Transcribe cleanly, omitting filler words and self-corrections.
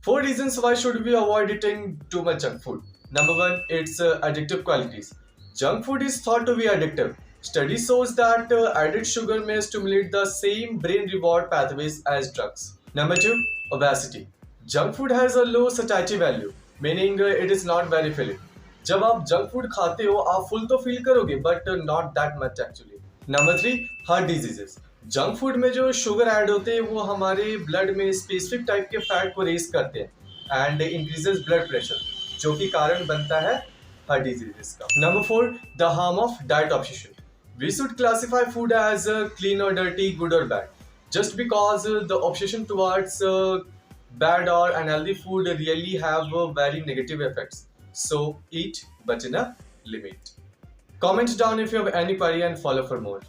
Four reasons why should we avoid eating too much junk food. Number one, its addictive qualities. Junk food is thought to be addictive. Study shows that added sugar may stimulate the same brain reward pathways as drugs. Number two, obesity. Junk food has a low satiety value, meaning it is not very filling. जब आप junk food खाते हो आप full तो feel करोगे but not that much actually. Number three, heart diseases. Junk food में जो sugar add होते हैं वो हमारे ब्लड में स्पेसिफिक टाइप के फैट को रेज करते हैं एंड इंक्रीजेस ब्लड प्रेशर, जो कि कारण बनता है हार्ट डिजीजेस का। Number four, the harm of diet obsession. We should classify food as clean और डर्टी, गुड और bad, just because the obsession towards bad or unhealthy food really have very negative effects. So eat but in a limit. Comment down if you have any query and follow for more.